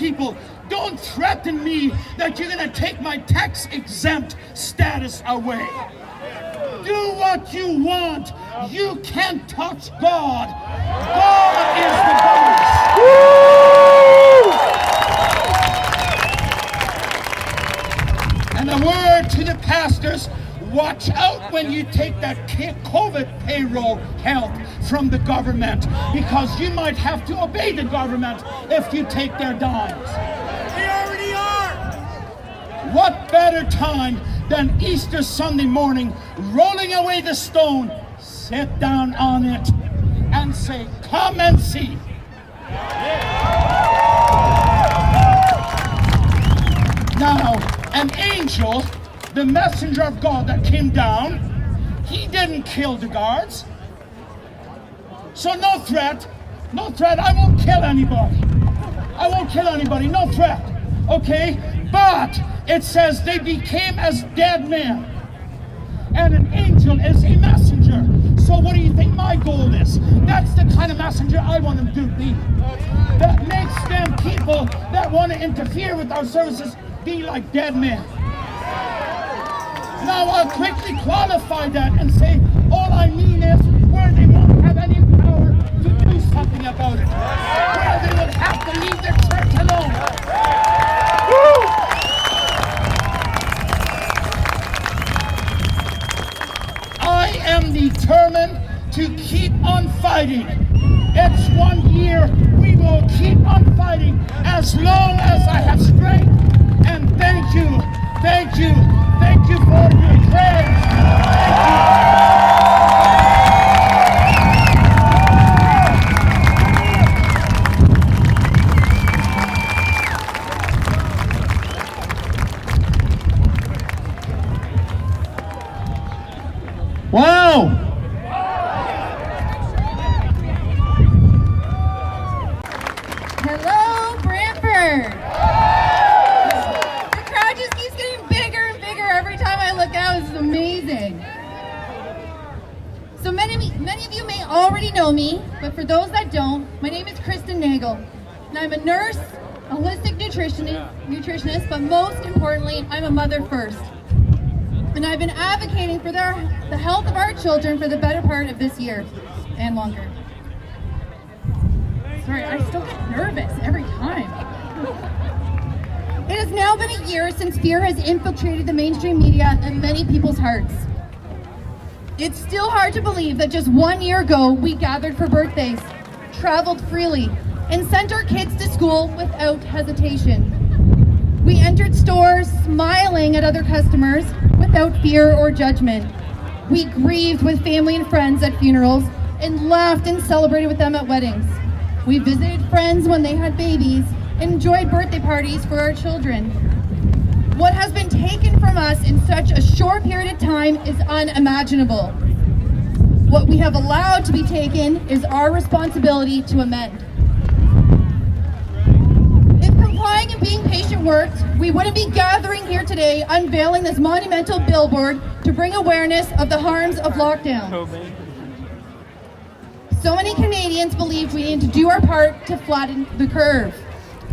people, don't threaten me that you're going to take my tax-exempt status away. Do what you want. You can't touch God. God is the boss. And a word to the pastors, watch out when you take that COVID payroll help from the government, because you might have to obey the government if you take their dimes. They already are! What better time than Easter Sunday morning, rolling away the stone, sit down on it and say, come and see. Now, an angel, the messenger of God that came down, he didn't kill the guards. So no threat, I won't kill anybody. No threat, okay? But it says they became as dead men. And an angel is a messenger. So what do you think my goal is? That's the kind of messenger I want them to be. That makes them people that want to interfere with our services be like dead men. Now I'll quickly qualify that and say, all I mean is where they won't have any power to do something about it. Where they will have to leave the church alone. Woo! I am determined to keep on fighting. It's 1 year. We will keep on fighting as long as I have strength. And thank you for your prayers. Wow! Hello, Brantford! The crowd just keeps getting bigger and bigger every time I look out. It's amazing. So many of you may already know me, but for those that don't, my name is Kristen Nagel, and I'm a nurse, a holistic nutritionist, but most importantly, I'm a mother first. And I've been advocating for the health of our children for the better part of this year and longer. Sorry, I still get nervous every time. It has now been a year since fear has infiltrated the mainstream media and many people's hearts. It's still hard to believe that just 1 year ago we gathered for birthdays, traveled freely, and sent our kids to school without hesitation. We entered stores smiling at other customers without fear or judgment. We grieved with family and friends at funerals and laughed and celebrated with them at weddings. We visited friends when they had babies and enjoyed birthday parties for our children. What has been taken from us in such a short period of time is unimaginable. What we have allowed to be taken is our responsibility to amend. If complying and being patient worked, we wouldn't be gathering here today unveiling this monumental billboard to bring awareness of the harms of lockdown. So many Canadians believed we needed to do our part to flatten the curve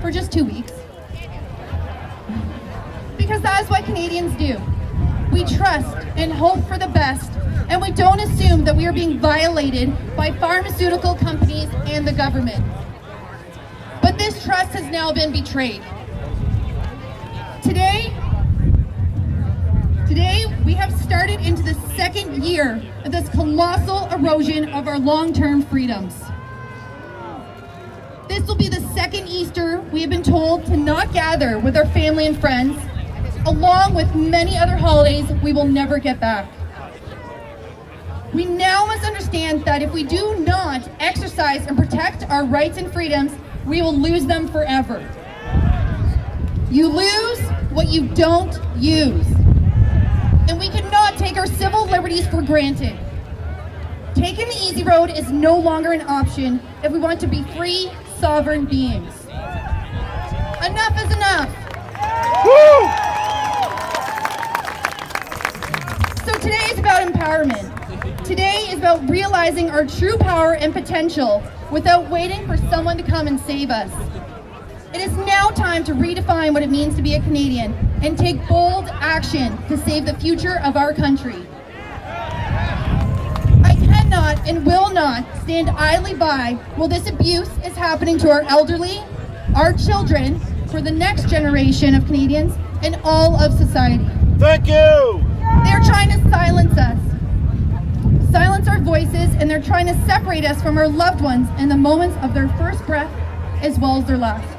for just 2 weeks. Because that's what Canadians do. We trust and hope for the best, and we don't assume that we are being violated by pharmaceutical companies and the government. But this trust has now been betrayed. Today we have started into the second year of this colossal erosion of our long-term freedoms. This will be the second Easter we have been told to not gather with our family and friends, along with many other holidays we will never get back. We now must understand that if we do not exercise and protect our rights and freedoms, we will lose them forever. You lose what you don't use. And we cannot take our civil liberties for granted. Taking the easy road is no longer an option if we want to be free, sovereign beings. Enough is enough. Woo! So today is about empowerment. Today is about realizing our true power and potential without waiting for someone to come and save us. It is now time to redefine what it means to be a Canadian and take bold action to save the future of our country. I cannot and will not stand idly by while this abuse is happening to our elderly, our children, for the next generation of Canadians, and all of society. Thank you! They're trying to silence us, silence our voices, and they're trying to separate us from our loved ones in the moments of their first breath as well as their last.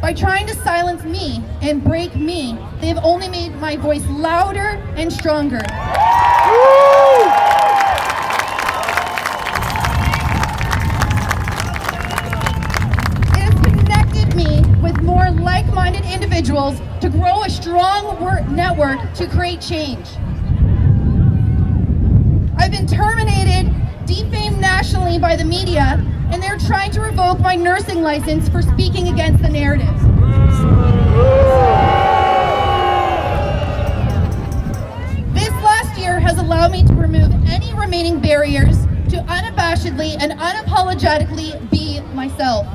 By trying to silence me and break me, they've only made my voice louder and stronger. It has connected me with more like-minded individuals to grow a strong network to create change. I've been terminated, defamed nationally by the media, and they're trying to revoke my nursing license for speaking against the narrative. This last year has allowed me to remove any remaining barriers to unabashedly and unapologetically be myself.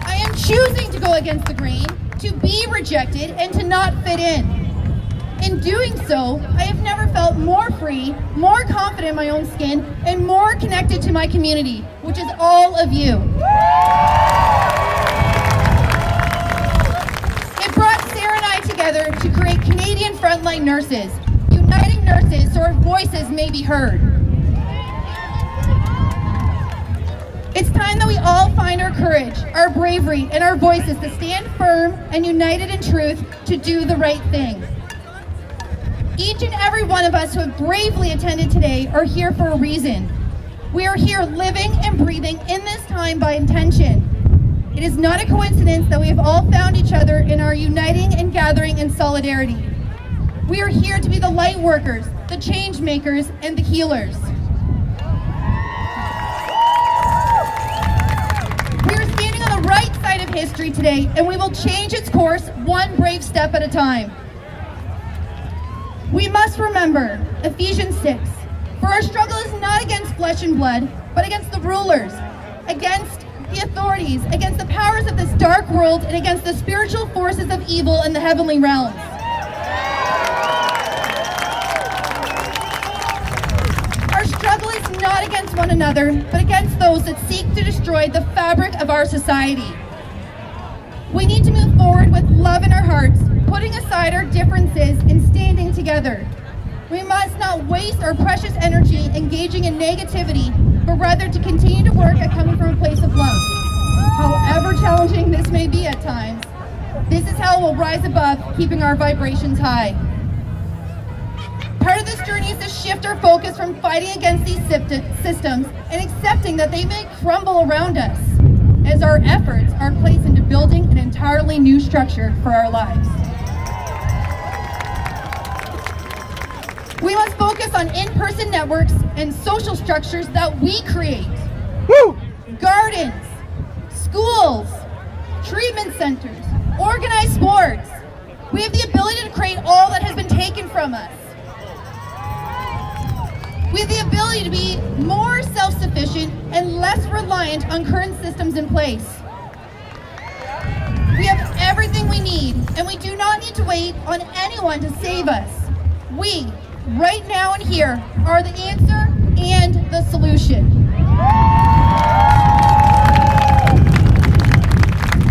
I am choosing to go against the grain, to be rejected, and to not fit in. In doing so, I have never felt more free, more confident in my own skin, and more connected to my community, which is all of you. It brought Sarah and I together to create Canadian Frontline Nurses, uniting nurses so our voices may be heard. It's time that we all find our courage, our bravery, and our voices to stand firm and united in truth to do the right thing. Each and every one of us who have bravely attended today are here for a reason. We are here living and breathing in this time by intention. It is not a coincidence that we have all found each other in our uniting and gathering in solidarity. We are here to be the light workers, the change makers, and the healers. We are standing on the right side of history today, and we will change its course one brave step at a time. We must remember Ephesians 6, for our struggle is not against flesh and blood, but against the rulers, against the authorities, against the powers of this dark world, and against the spiritual forces of evil in the heavenly realms. Our struggle is not against one another, but against those that seek to destroy the fabric of our society. We need to move forward with love in our hearts, putting aside our differences and standing together. We must not waste our precious energy engaging in negativity, but rather to continue to work at coming from a place of love. However challenging this may be at times, this is how we'll rise above, keeping our vibrations high. Part of this journey is to shift our focus from fighting against these systems and accepting that they may crumble around us, as our efforts are placed into building an entirely new structure for our lives. We must focus on in-person networks and social structures that we create. Woo! Gardens, schools, treatment centers, organized sports. We have the ability to create all that has been taken from us. We have the ability to be more self-sufficient and less reliant on current systems in place. We have everything we need, and we do not need to wait on anyone to save us. We, right now and here, are the answer and the solution.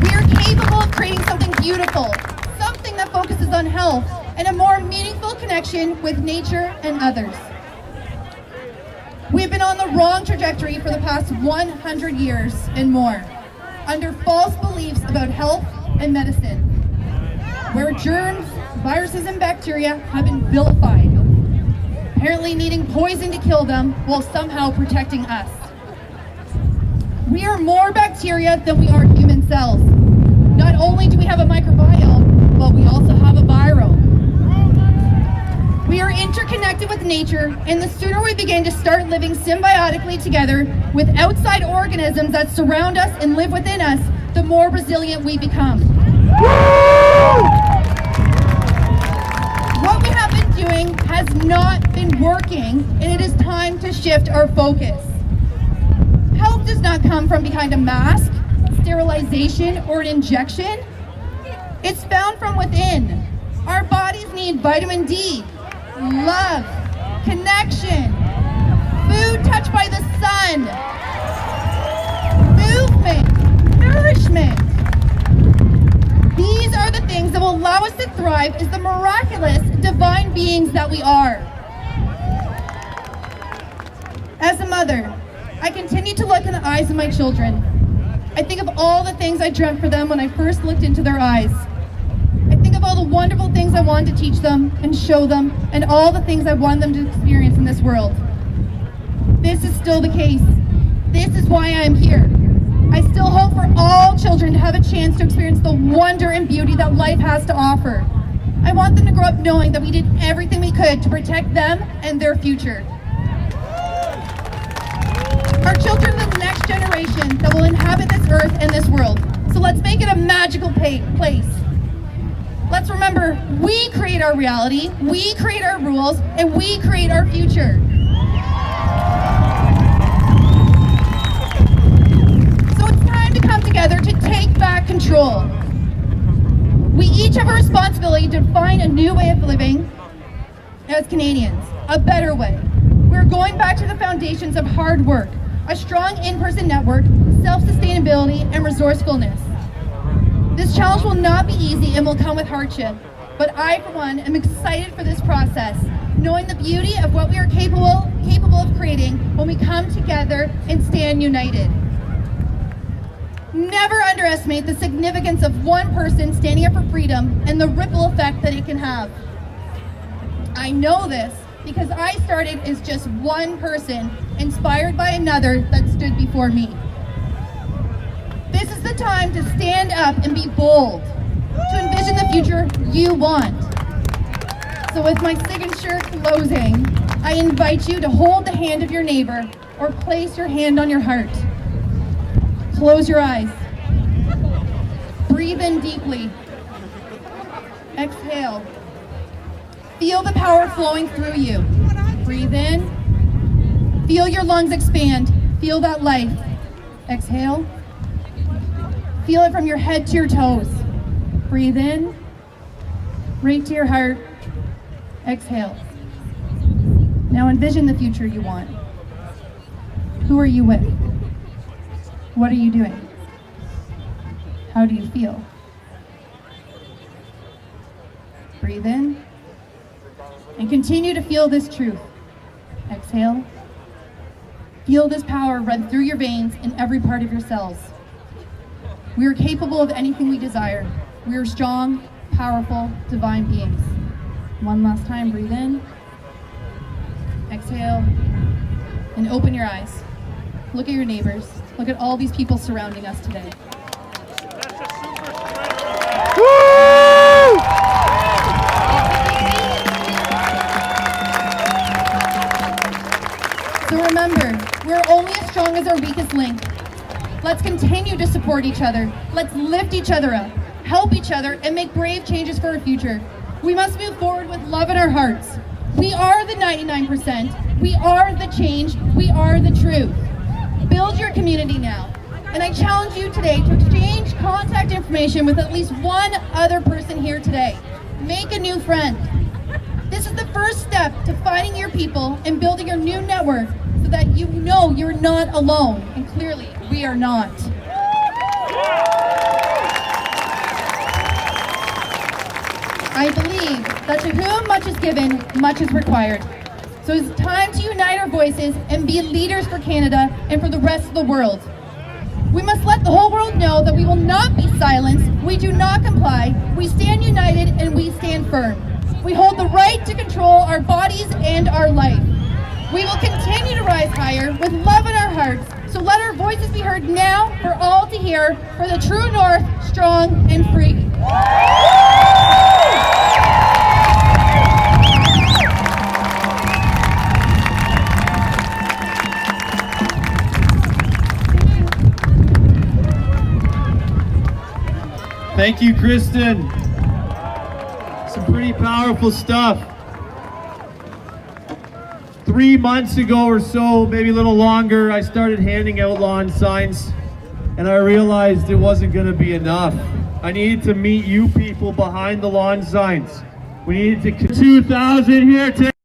We are capable of creating something beautiful, something that focuses on health and a more meaningful connection with nature and others. We have been on the wrong trajectory for the past 100 years and more, under false beliefs about health and medicine, where germs, viruses, and bacteria have been vilified, apparently needing poison to kill them while somehow protecting us. We are more bacteria than we are human cells. Not only do we have a microbiome, but we also have a virome. We are interconnected with nature, and the sooner we begin to start living symbiotically together with outside organisms that surround us and live within us, the more resilient we become. What we have been doing has not been working, and it is time to shift our focus. Health does not come from behind a mask, sterilization, or an injection. It's found from within. Our bodies need vitamin D, love, connection, food touched by the sun, movement, nourishment. These are the things that will allow us to thrive as the miraculous, divine beings that we are. As a mother, I continue to look in the eyes of my children. I think of all the things I dreamt for them when I first looked into their eyes. I think of all the wonderful things I wanted to teach them and show them, and all the things I want them to experience in this world. This is still the case. This is why I am here. I still hope for all children to have a chance to experience the wonder and beauty that life has to offer. I want them to grow up knowing that we did everything we could to protect them and their future. Our children are the next generation that will inhabit this earth and this world. So let's make it a magical place. Let's remember, we create our reality, we create our rules, and we create our future. So it's time to come together to take back control. We each have a responsibility to find a new way of living as Canadians, a better way. We're going back to the foundations of hard work, a strong in-person network, self-sustainability, and resourcefulness. This challenge will not be easy and will come with hardship, but I, for one, am excited for this process, knowing the beauty of what we are capable of creating when we come together and stand united. Never underestimate the significance of one person standing up for freedom and the ripple effect that it can have. I know this because I started as just one person, inspired by another that stood before me. This is the time to stand up and be bold, to envision the future you want. So with my signature closing, I invite you to hold the hand of your neighbor or place your hand on your heart. Close your eyes. Breathe in deeply. Exhale. Feel the power flowing through you. Breathe in. Feel your lungs expand. Feel that life. Exhale. Feel it from your head to your toes. Breathe in. Right to your heart. Exhale. Now envision the future you want. Who are you with? What are you doing? How do you feel? Breathe in. And continue to feel this truth. Exhale. Feel this power run through your veins in every part of your cells. We are capable of anything we desire. We are strong, powerful, divine beings. One last time, breathe in. Exhale. And open your eyes. Look at your neighbors. Look at all these people surrounding us today. Woo! So remember, we're only as strong as our weakest link. Let's continue to support each other. Let's lift each other up, help each other, and make brave changes for our future. We must move forward with love in our hearts. We are the 99%. We are the change. We are the truth. Build your community now. And I challenge you today to exchange contact information with at least one other person here today. Make a new friend. This is the first step to finding your people and building your new network so that you know you're not alone. And clearly, we are not. I believe that to whom much is given, much is required. So it's time to unite our voices and be leaders for Canada and for the rest of the world. We must let the whole world know that we will not be silenced, we do not comply, we stand united and we stand firm. We hold the right to control our bodies and our life. We will continue to rise higher with love in our hearts, so let our voices be heard now for all to hear, for the true north, strong and free. Thank you, Kristen. Some pretty powerful stuff. 3 months ago or so, maybe a little longer, I started handing out lawn signs, and I realized it wasn't going to be enough. I needed to meet you people behind the lawn signs. We needed to 2,000 here today.